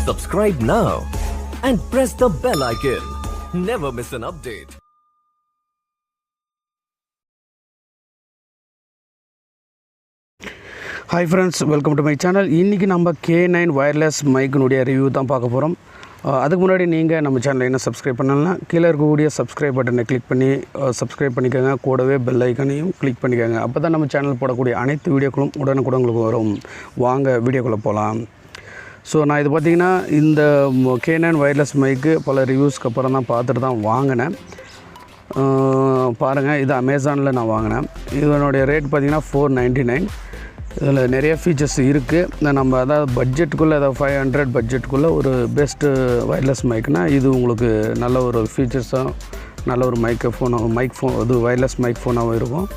Subscribe now and press the bell icon. Never miss an update. Hi friends, welcome to my channel. இன்றைக்கி நம்ம K9 wireless மைக்கினுடைய review தான் பார்க்க போகிறோம். அதுக்கு முன்னாடி நீங்கள் நம்ம சேனலை என்ன சப்ஸ்கிரைப் பண்ணலாம், கீழே இருக்கக்கூடிய சப்ஸ்கிரைப் பட்டனை கிளிக் பண்ணி சப்ஸ்கிரைப் பண்ணிக்கோங்க. கூடவே பெல் ஐக்கனையும் கிளிக் பண்ணிக்கோங்க. அப்போ தான் நம்ம சேனல் போடக்கூடிய அனைத்து வீடியோக்களும் உடனுக்குடன் உங்களுக்கு வரும். வாங்க வீடியோக்குள்ளே போகலாம். ஸோ நான் இது பார்த்திங்கன்னா இந்த K9 வயர்லெஸ் மைக்கு பல ரிவ்யூஸ்க்கு அப்புறம் தான் பார்த்துட்டு தான் வாங்கினேன். பாருங்கள், இது அமேசானில் நான் வாங்கினேன். இதனுடைய ரேட் பார்த்திங்கன்னா $499. இதில் நிறைய ஃபீச்சர்ஸ் இருக்குது. நம்ம அதாவது பட்ஜெட்டுக்குள்ளே, அதாவது 500 பட்ஜெட்டுக்குள்ளே ஒரு பெஸ்ட்டு வயர்லெஸ் மைக்னால் இது உங்களுக்கு நல்ல ஒரு ஃபீச்சர்ஸாக நல்ல ஒரு இது வயர்லெஸ் மைக் ஃபோனாகவும் இருக்கும்.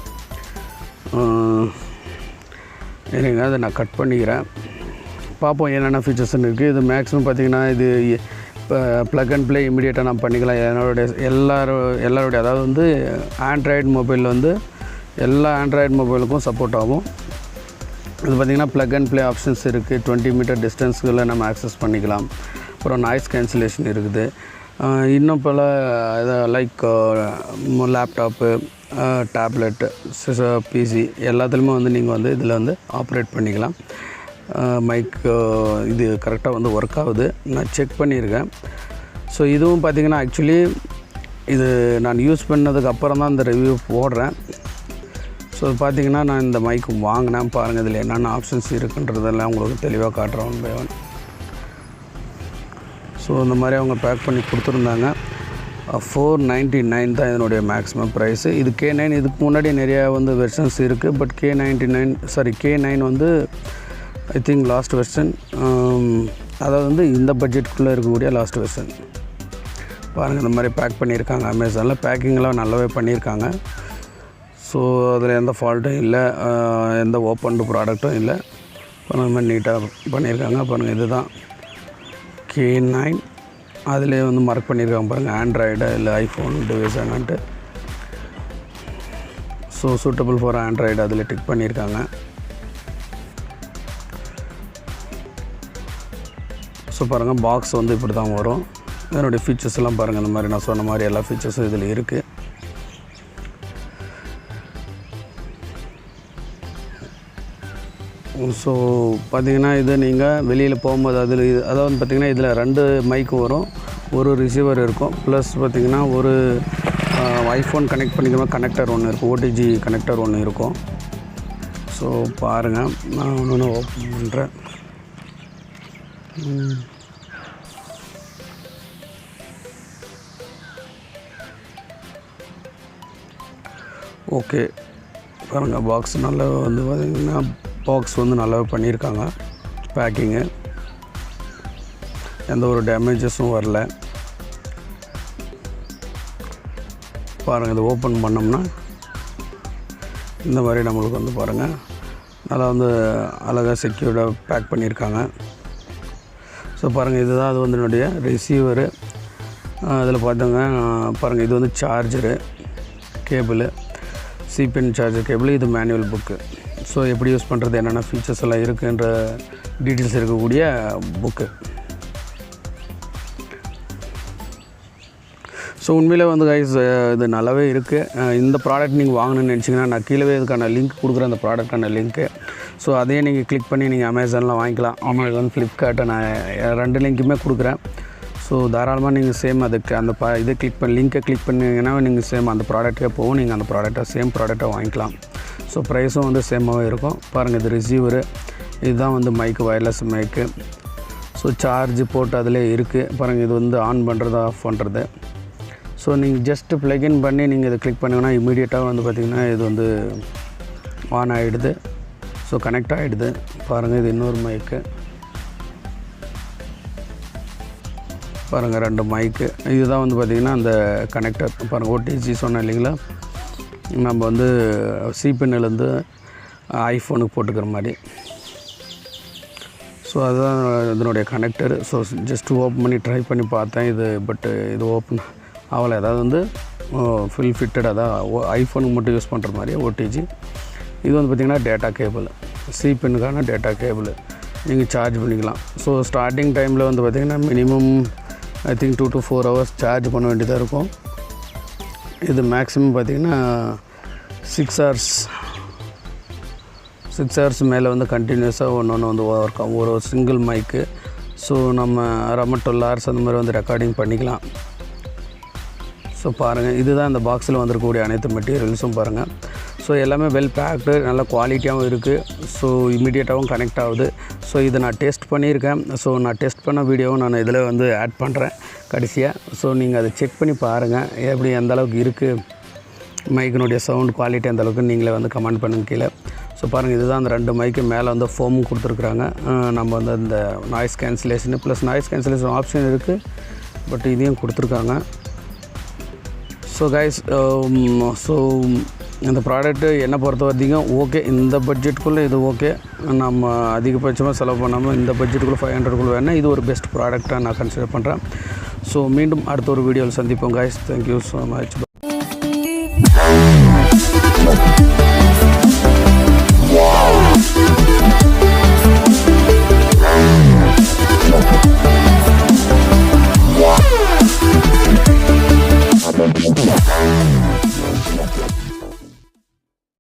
எனக்கு அதை நான் கட் பண்ணிக்கிறேன், பார்ப்போம் என்னென்ன ஃபீச்சர்ஸ்ன்னு இருக்குது. இது மேக்ஸிமம் பார்த்திங்கன்னா இது இப்போ ப்ளக் அண்ட் ப்ளே இமீடியட்டாக நான் பண்ணிக்கலாம். எல்லாருடைய அதாவது வந்து ஆண்ட்ராய்டு மொபைலில் வந்து எல்லா ஆண்ட்ராய்டு மொபைலுக்கும் சப்போர்ட் ஆகும். இது பார்த்திங்கன்னா ப்ளக் அண்ட் ப்ளே ஆப்ஷன்ஸ் இருக்குது. 20 மீட்டர் டிஸ்டன்ஸுக்குள்ளே நம்ம ஆக்சஸ் பண்ணிக்கலாம். அப்புறம் நாய்ஸ் கேன்சலேஷன் இருக்குது. இன்னும் பல லைக் லேப்டாப்பு, டேப்லெட்டு, பிசி எல்லாத்துலேயுமே வந்து நீங்கள் வந்து இதில் வந்து ஆப்ரேட் பண்ணிக்கலாம். மைக் இது கரெக்டாக வந்து ஒர்க் ஆகுது, நான் செக் பண்ணியிருக்கேன். ஸோ இதுவும் பார்த்திங்கன்னா ஆக்சுவலி இது நான் யூஸ் பண்ணதுக்கு அப்புறம் தான் இந்த ரிவ்யூ போடுறேன். ஸோ பார்த்திங்கன்னா நான் இந்த மைக் வாங்கினேன். பாருங்கள், இதில் என்னென்ன ஆப்ஷன்ஸ் இருக்குன்றதெல்லாம் உங்களுக்கு தெளிவாக காட்டுறேன் ஒன் பை ஒன். ஸோ இந்த மாதிரி அவங்க பேக் பண்ணி கொடுத்துருந்தாங்க. $499 தான் இதனுடைய மேக்ஸிமம் ப்ரைஸு. இது K9. இதுக்கு முன்னாடி நிறையா வந்து வெர்ஷன்ஸ் இருக்குது. பட் K9 வந்து ஐ திங்க் லாஸ்ட் வெர்ஷன், அதாவது வந்து இந்த பட்ஜெட்டுக்குள்ளே இருக்கக்கூடிய லாஸ்ட் வெர்ஷன். பாருங்கள், இந்த மாதிரி பேக் பண்ணியிருக்காங்க. அமேசானில் பேக்கிங்லாம் நல்லாவே பண்ணியிருக்காங்க. ஸோ அதில் எந்த ஃபால்ட்டும் இல்லை, எந்த ஓப்பன்டு ப்ராடக்ட்டும் இல்லை. அந்த மாதிரி நீட்டாக பண்ணியிருக்காங்க. பாருங்கள், இதுதான் K9. அதிலே வந்து மார்க் பண்ணியிருக்காங்க பாருங்கள், ஆண்ட்ராய்டு இல்லை ஐஃபோன் டிவைஸ் என்னன்ட்டு. ஸோ சூட்டபிள் ஃபார் ஆண்ட்ராய்டு அதில் டிக் பண்ணியிருக்காங்க. ஸோ பாருங்கள், பாக்ஸ் வந்து இப்படி தான் வரும். இதனுடைய ஃபீச்சர்ஸ் எல்லாம் பாருங்கள். இந்த மாதிரி நான் சொன்ன மாதிரி எல்லா ஃபீச்சர்ஸும் இதில் இருக்குது. ஸோ பார்த்திங்கன்னா இது நீங்கள் வெளியில் போகும்போது அதாவது பார்த்திங்கன்னா இதில் 2 மைக்கு வரும், ஒரு ரிசீவர் இருக்கும், ப்ளஸ் பார்த்திங்கன்னா ஒரு ஐஃபோன் கனெக்ட் பண்ணிக்கிற கனெக்டர் ஒன்று இருக்கும், ஓடிஜி கனெக்டர் ஒன்று இருக்கும். ஸோ பாருங்கள், நான் ஒன்று ஓப்பன் பண்ணுறேன். ஓகே, பாருங்கள், பாக்ஸ் நல்லா வந்து பார்த்திங்கன்னா பாக்ஸ் வந்து நல்லாவே பண்ணியிருக்காங்க. பேக்கிங்கு எந்த ஒரு டேமேஜஸும் வரல. பாருங்கள், இது ஓப்பன் பண்ணோம்னா இந்த மாதிரி நம்மளுக்கு வந்து பாருங்கள் நல்லா வந்து அழகாக செக்யூர்டாக பேக் பண்ணியிருக்காங்க. ஸோ பாருங்கள், இதுதான் அது வந்து என்னுடைய ரிசீவரு. அதில் பார்த்தோங்க பாருங்கள், இது வந்து charger cable, CBN charger cable. இது மேனுவல் புக்கு. ஸோ எப்படி யூஸ் பண்ணுறது, என்னென்ன ஃபீச்சர்ஸ் எல்லாம் இருக்குன்ற டீட்டெயில்ஸ் இருக்கக்கூடிய புக்கு. ஸோ உண்மையிலே வந்து கைஸ் இது நல்லாவே இருக்குது. இந்த ப்ராடக்ட் நீங்கள் வாங்கணும்னு நினச்சிங்கன்னா நான் கீழே இதுக்கான லிங்க் கொடுக்குறேன், அந்த ப்ராடக்டான லிங்க்கு. ஸோ அதையே நீங்கள் கிளிக் பண்ணி நீங்கள் அமேசானில் வாங்கிக்கலாம். அமேசான், ஃப்ளிப்கார்ட்டை நான் 2 லிங்க்குமே கொடுக்குறேன். ஸோ தாராளமாக நீங்கள் சேம் அதுக்கு அந்த இதை லிங்க்கை கிளிக் பண்ணிங்கன்னா நீங்கள் சேம் அந்த ப்ராடக்ட்டே போகும். நீங்கள் அந்த சேம் ப்ராடக்டை வாங்கிக்கலாம். ஸோ ப்ரைஸும் வந்து சேமாகவே இருக்கும். பாருங்கள், இது ரிசீவரு, இதுதான் வந்து மைக்கு, வயர்லெஸ் மைக்கு. ஸோ சார்ஜ் போட்டு அதிலே இருக்குது. பாருங்கள், இது வந்து ஆன் பண்ணுறது, ஆஃப் பண்ணுறது. ஸோ நீங்கள் ஜஸ்ட்டு ப்ளக்இன் பண்ணி நீங்கள் இதை கிளிக் பண்ணிங்கன்னா இமீடியட்டாக வந்து பார்த்திங்கன்னா இது வந்து ஆன் ஆகிடுது. ஸோ கனெக்ட் ஆகிடுது. பாருங்கள், இது இன்னொரு மைக்கு. பாருங்கள், 2 மைக்கு. இதுதான் வந்து பார்த்திங்கன்னா அந்த கனெக்டர். பாருங்கள், ஓடிஜி சொன்னேன் இல்லைங்களா, நம்ம வந்து சிபிஎன்லேருந்து ஐஃபோனுக்கு போட்டுக்கிற மாதிரி. ஸோ அதுதான் இதனுடைய கனெக்டர். ஸோ ஜஸ்ட்டு ஓப்பன் பண்ணி ட்ரை பண்ணி பார்த்தேன். இது ஓப்பன் ஆகலை. அதாவது வந்து ஃபுல் ஃபிட்டட், அதான் ஐஃபோனுக்கு மட்டும் யூஸ் பண்ணுற மாதிரி ஓடிஜி. இது வந்து பார்த்திங்கன்னா டேட்டா கேபிள், சிபிஎன்னுக்கான டேட்டா கேபிள். நீங்கள் சார்ஜ் பண்ணிக்கலாம். ஸோ ஸ்டார்டிங் டைமில் வந்து பார்த்திங்கன்னா minimum I think 2 to 4 hours charge பண்ண வேண்டியதாக இருக்கும். இது மேக்ஸிமம் பார்த்திங்கன்னா 6 hours மேலே வந்து கண்டினியூஸாக ஒன்று வந்து ஒர்க் ஆகும் ஒரு சிங்கிள் மைக்கு. ஸோ நம்ம அரை 12 hours அந்த மாதிரி வந்து ரெக்கார்டிங் பண்ணிக்கலாம். ஸோ பாருங்கள், இதுதான் இந்த பாக்ஸில் வந்திருக்கக்கூடிய அனைத்து மெட்டீரியல்ஸும் பாருங்கள். ஸோ எல்லாமே வெல் பேக்டு, நல்ல குவாலிட்டியாகவும் இருக்குது. ஸோ இமீடியட்டாகவும் கனெக்ட் ஆகுது. ஸோ இதை நான் டெஸ்ட் பண்ணியிருக்கேன். ஸோ நான் டெஸ்ட் பண்ண வீடியோவும் நான் இதில் வந்து ஆட் பண்ணுறேன் கடைசியாக. ஸோ நீங்கள் அதை செக் பண்ணி பாருங்கள், எப்படி எந்த அளவுக்கு இருக்குது, மைக்கினுடைய சவுண்ட் குவாலிட்டி அந்த அளவுக்கு நீங்களே வந்து கமெண்ட் பண்ணுங்க கீழே. ஸோ பாருங்கள், இதுதான் அந்த 2 மைக்கு மேலே வந்து ஃபோமும் கொடுத்துருக்குறாங்க. நம்ம வந்து அந்த நாய்ஸ் கேன்சலேஷனு ப்ளஸ் நாய்ஸ் கேன்சலேஷன் ஆப்ஷன் இருக்குது, பட் இதையும் கொடுத்துருக்காங்க. ஸோ கைஸ், ஸோ இந்த ப்ராடக்ட்டு என்னை பொறுத்த வரைக்கும் ஓகே, இந்த பட்ஜெட்டுக்குள்ளே இது ஓகே. நம்ம அதிகபட்சமாக செலவு பண்ணாமல் இந்த பட்ஜெட்டுக்குள்ளே 500 வேணால் இது ஒரு பெஸ்ட் ப்ராடக்டாக நான் கன்சிடர் பண்ணுறேன். ஸோ மீண்டும் அடுத்த ஒரு வீடியோவில் சந்திப்போம் கைஸ். Thank you so much.